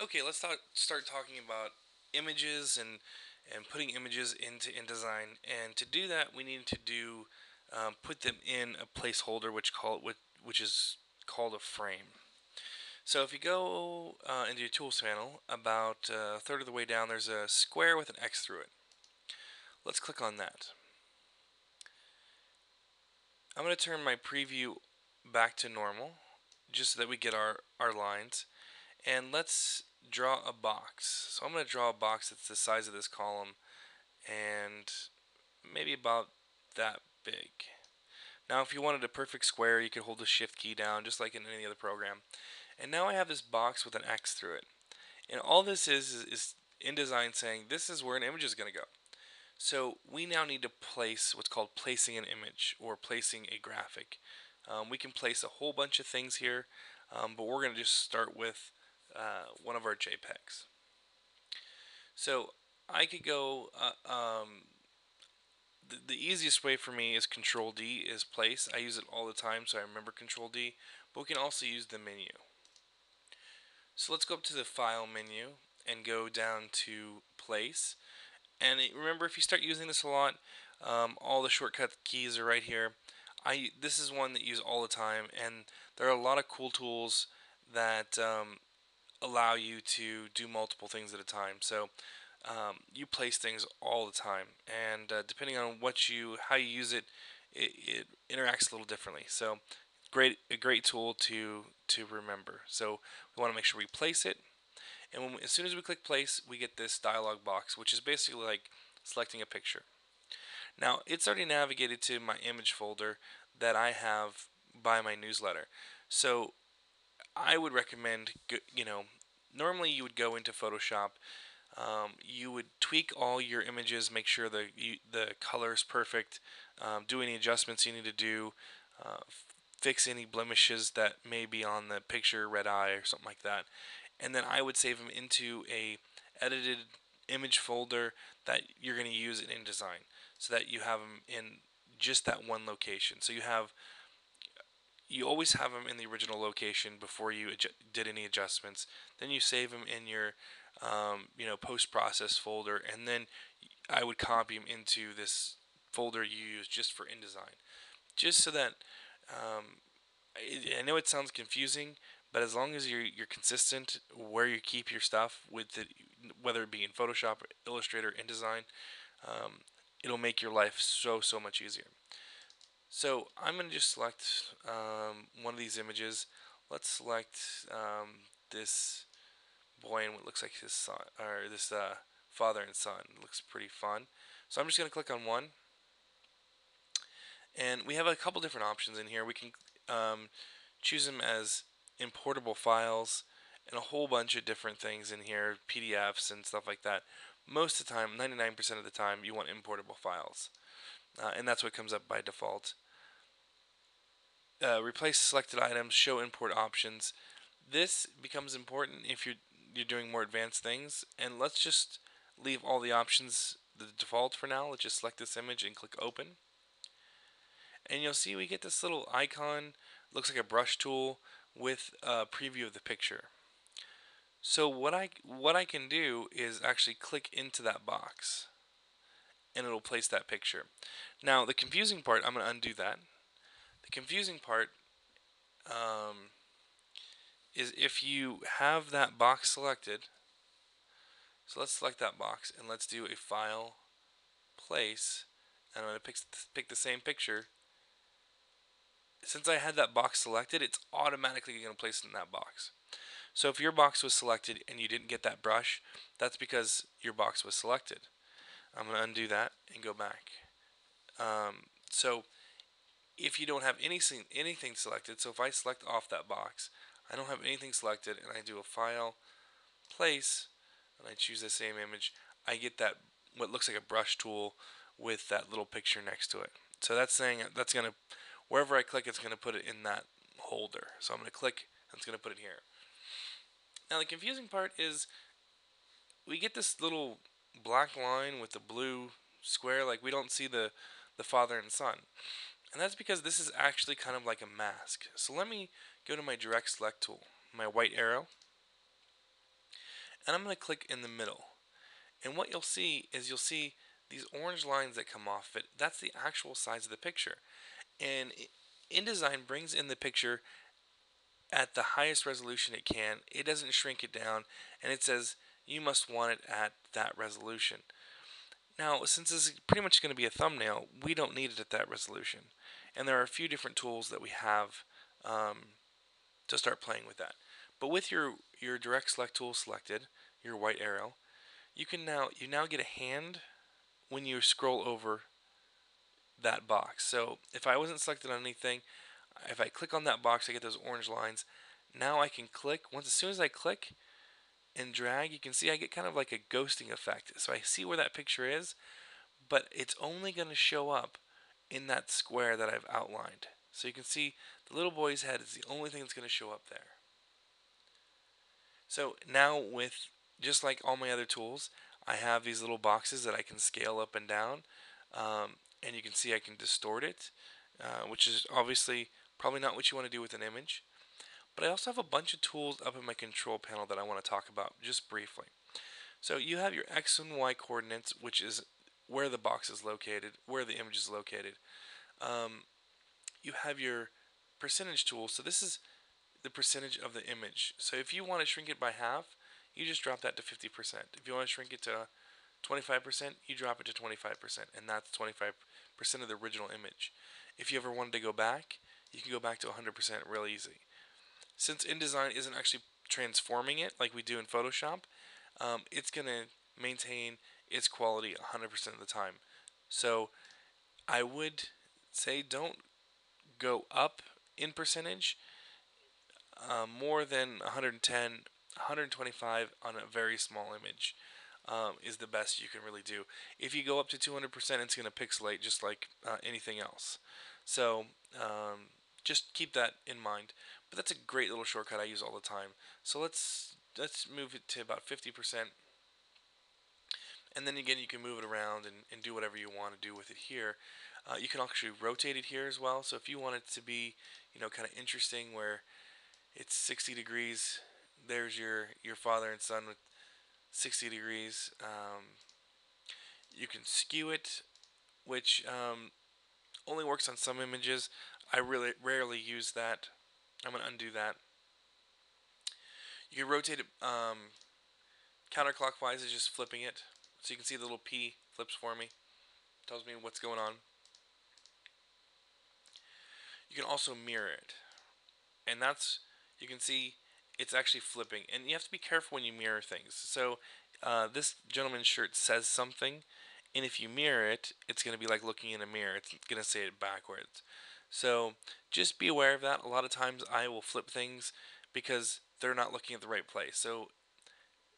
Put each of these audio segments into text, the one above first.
Okay, let's start talking about images and putting images into InDesign. And to do that, we need to put them in a placeholder, which is called a frame. So if you go into your tools panel, about a third of the way down, there's a square with an X through it. Let's click on that. I'm going to turn my preview back to normal, just so that we get our lines. And let's draw a box. So I'm going to draw a box that's the size of this column and maybe about that big. Now if you wanted a perfect square, you could hold the shift key down just like in any other program. And now I have this box with an X through it. And all this is InDesign saying this is where an image is going to go. So we now need to place what's called placing an image or placing a graphic. We can place a whole bunch of things here, but we're going to just start with one of our JPEGs. So I could go, the easiest way for me is Control D is place. I use it all the time, so I remember Control D, but we can also use the menu. So let's go up to the File menu and go down to Place. And remember, if you start using this a lot, all the shortcut keys are right here. This is one that you use all the time, and there are a lot of cool tools that allow you to do multiple things at a time. So you place things all the time, and depending on how you use it, it interacts a little differently. So a great tool to remember. So we want to make sure we place it, and as soon as we click place, we get this dialog box, which is basically like selecting a picture. Now it's already navigated to my image folder that I have by my newsletter. So I would recommend, normally you would go into Photoshop. You would tweak all your images, make sure the color is perfect, do any adjustments you need to do, uh, fix any blemishes that may be on the picture, red eye or something like that, and then I would save them into a edited image folder that you're going to use in InDesign, so that you have them in just that one location. So you always have them in the original location before you did any adjustments. Then you save them in your post-process folder, and then I would copy them into this folder you use just for InDesign, just so that I know it sounds confusing, but as long as you're consistent where you keep your stuff with it, whether it be in Photoshop, Illustrator, InDesign, um, it'll make your life so much easier. So I'm going to just select one of these images. Let's select this boy and what looks like his son, or this father and son. It looks pretty fun. So I'm just going to click on one, and we have a couple different options in here. We can choose them as importable files and a whole bunch of different things in here, PDFs and stuff like that. Most of the time, 99% of the time, you want importable files, and that's what comes up by default. Replace selected items, show import options. This becomes important if you're doing more advanced things. And let's just leave all the options the default for now. Let's just select this image and click open. And you'll see we get this little icon, looks like a brush tool with a preview of the picture. So what I can do is actually click into that box, and it'll place that picture. Now the confusing part, I'm going to undo that. The confusing part um, is if you have that box selected. So let's select that box and let's do a file, place, and I'm going to pick the same picture. Since I had that box selected, it's automatically going to place it in that box. So if your box was selected and you didn't get that brush, that's because your box was selected. I'm going to undo that and go back. So if you don't have anything selected, so if I select off that box, I don't have anything selected, and I do a file, place, and I choose the same image, I get that what looks like a brush tool with that little picture next to it. So that's saying that's going to, wherever I click, it's going to put it in that holder. So I'm going to click, and it's going to put it here. Now the confusing part is we get this little black line with the blue square, like we don't see the father and son. And that's because this is actually kind of like a mask. So let me go to my direct select tool, my white arrow, and I'm going to click in the middle. And what you'll see is you'll see these orange lines that come off it. That's the actual size of the picture. And InDesign brings in the picture at the highest resolution it can. It doesn't shrink it down, and it says you must want it at that resolution. Now, since this is pretty much going to be a thumbnail, we don't need it at that resolution. And there are a few different tools that we have to start playing with that. But with your direct select tool selected, your white arrow, you now get a hand when you scroll over that box. So if I wasn't selected on anything, if I click on that box, I get those orange lines. Now I can click. As soon as I click and drag, you can see I get kind of like a ghosting effect. So I see where that picture is, but it's only going to show up in that square that I've outlined. So you can see the little boy's head is the only thing that's going to show up there. So now with just like all my other tools, I have these little boxes that I can scale up and down, and you can see I can distort it, which is obviously probably not what you want to do with an image. But I also have a bunch of tools up in my control panel that I want to talk about just briefly. So you have your X and Y coordinates, which is where the box is located, where the image is located. You have your percentage tool. So this is the percentage of the image. So if you want to shrink it by half, you just drop that to 50%. If you want to shrink it to 25%, you drop it to 25%, and that's 25% of the original image. If you ever wanted to go back, you can go back to 100% real easy. Since InDesign isn't actually transforming it like we do in Photoshop, it's going to maintain its quality 100% of the time. So I would say don't go up in percentage more than 110, 125 on a very small image is the best you can really do. If you go up to 200%, it's going to pixelate just like anything else. So just keep that in mind. But that's a great little shortcut I use all the time. So let's move it to about 50%. And then again, you can move it around and do whatever you want to do with it here. You can actually rotate it here as well. So if you want it to be, kind of interesting where it's 60 degrees, there's your father and son with 60 degrees. You can skew it, which only works on some images. I really rarely use that. I'm going to undo that. You can rotate it counterclockwise, is just flipping it. So you can see the little P flips for me. Tells me what's going on. You can also mirror it. And you can see it's actually flipping. And you have to be careful when you mirror things. So this gentleman's shirt says something. And if you mirror it, it's going to be like looking in a mirror. It's going to say it backwards. So just be aware of that. A lot of times I will flip things because they're not looking at the right place. So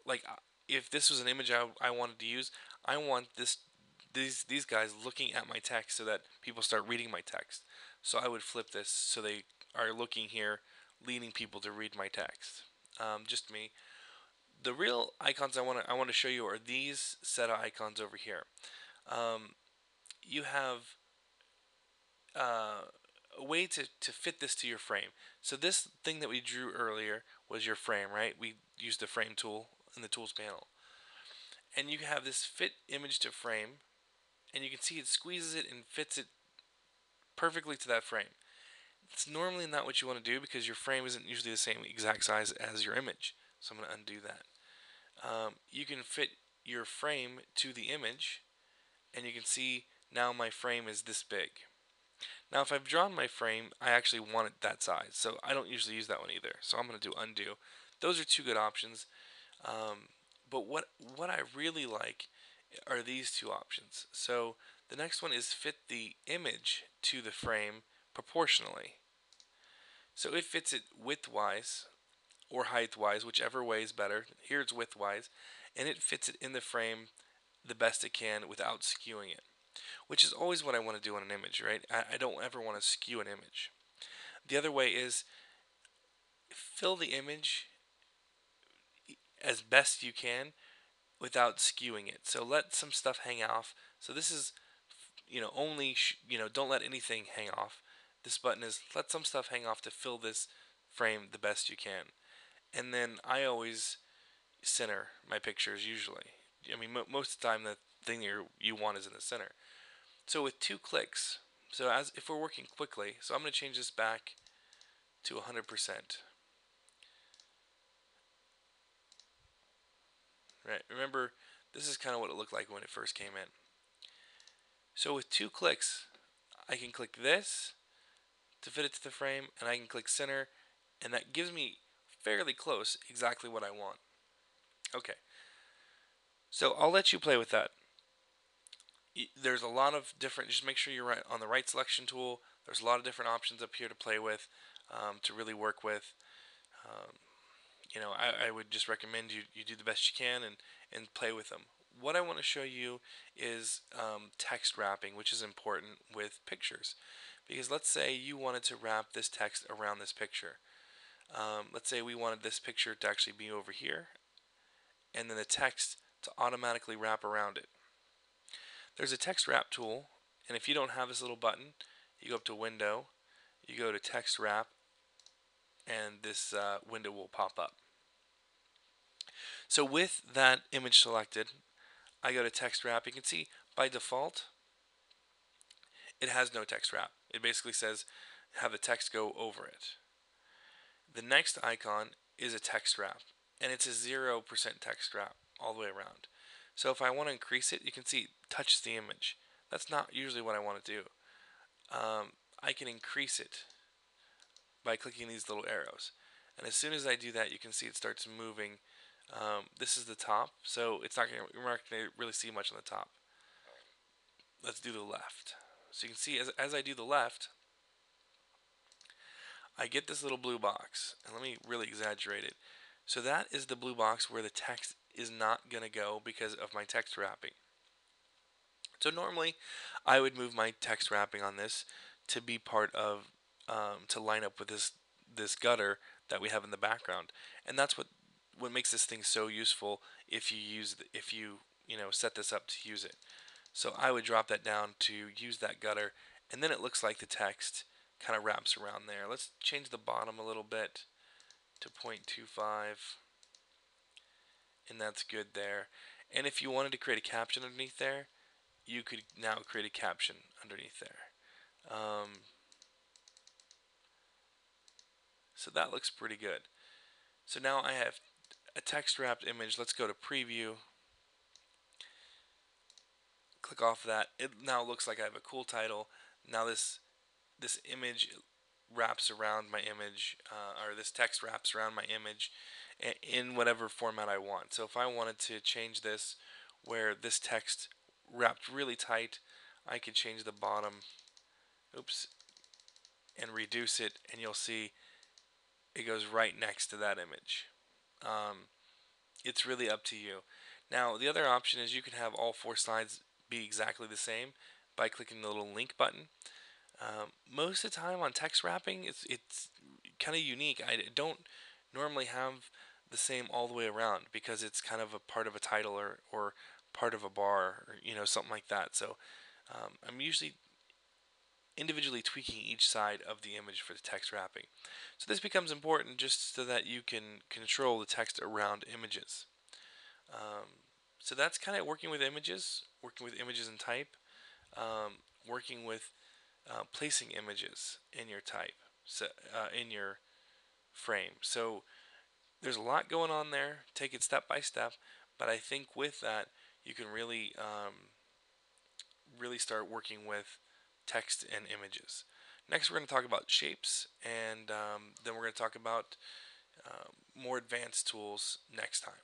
like if this was an image I wanted to use, I want these guys looking at my text so that people start reading my text. So I would flip this so they are looking here, leading people to read my text. Just me. The real icons I want to show you are these set of icons over here. You have a way to fit this to your frame. So this thing that we drew earlier was your frame, right? We used the frame tool in the tools panel. And you have this fit image to frame, and you can see it squeezes it and fits it perfectly to that frame. It's normally not what you want to do because your frame isn't usually the same exact size as your image. So I'm going to undo that. You can fit your frame to the image, and you can see now my frame is this big. Now if I've drawn my frame, I actually want it that size, so I don't usually use that one either. So I'm going to do undo. Those are two good options. But what I really like are these two options. So the next one is fit the image to the frame proportionally. So it fits it widthwise or height-wise, whichever way is better. Here it's widthwise, and it fits it in the frame the best it can without skewing it, which is always what I want to do on an image, right? I don't ever want to skew an image. The other way is fill the image as best you can without skewing it. So let some stuff hang off. So this is, only, don't let anything hang off. This button is let some stuff hang off to fill this frame the best you can. And then I always, center my pictures usually. I mean, most of the time the thing you want is in the center. So with 2 clicks, so as if we're working quickly, so I'm going to change this back to 100%. Right? Remember, this is kind of what it looked like when it first came in. So with 2 clicks, I can click this to fit it to the frame, and I can click center, and that gives me fairly close exactly what I want. Okay, so I'll let you play with that. There's a lot of different, just make sure you're right on the right selection tool. There's a lot of different options up here to play with, to really work with. Um, I would just recommend you do the best you can and play with them. What I want to show you is text wrapping, which is important with pictures. Because let's say you wanted to wrap this text around this picture. Let's say we wanted this picture to actually be over here, and then the text to automatically wrap around it. There's a text wrap tool, and if you don't have this little button, you go up to Window, you go to Text Wrap, and this window will pop up. So with that image selected, I go to Text Wrap. You can see by default, it has no text wrap. It basically says have the text go over it. The next icon is a text wrap, and it's a 0% text wrap all the way around. So if I want to increase it, you can see it touches the image. That's not usually what I want to do. I can increase it by clicking these little arrows. And as soon as I do that, you can see it starts moving. This is the top, so you're not going to really see much on the top. Let's do the left. So you can see as I do the left, I get this little blue box. And let me really exaggerate it. So that is the blue box where the text is not going to go because of my text wrapping. So normally I would move my text wrapping on this to be part of, to line up with this gutter that we have in the background. And that's what makes this thing so useful if you set this up to use it. So I would drop that down to use that gutter, and then it looks like the text kind of wraps around there. Let's change the bottom a little bit to 0.25, and that's good there. And if you wanted to create a caption underneath there, you could now create a caption underneath there. So that looks pretty good. So now I have a text wrapped image. Let's go to preview. Click off that. It now looks like I have a cool title. Now this image wraps around my image, or this text wraps around my image in whatever format I want. So if I wanted to change this where this text wrapped really tight, I could change the bottom, and reduce it, and you'll see it goes right next to that image. It's really up to you. Now the other option is you can have all 4 slides be exactly the same by clicking the little link button. Most of the time on text wrapping, it's kind of unique. I don't normally have the same all the way around because it's kind of a part of a title or part of a bar, or something like that. So I'm usually individually tweaking each side of the image for the text wrapping. So this becomes important just so that you can control the text around images. So that's kind of working with images and type, working with placing images in your type, in your frame. So there's a lot going on there. Take it step by step, but I think with that you can really start working with text and images. Next, we're going to talk about shapes, and then we're going to talk about more advanced tools next time.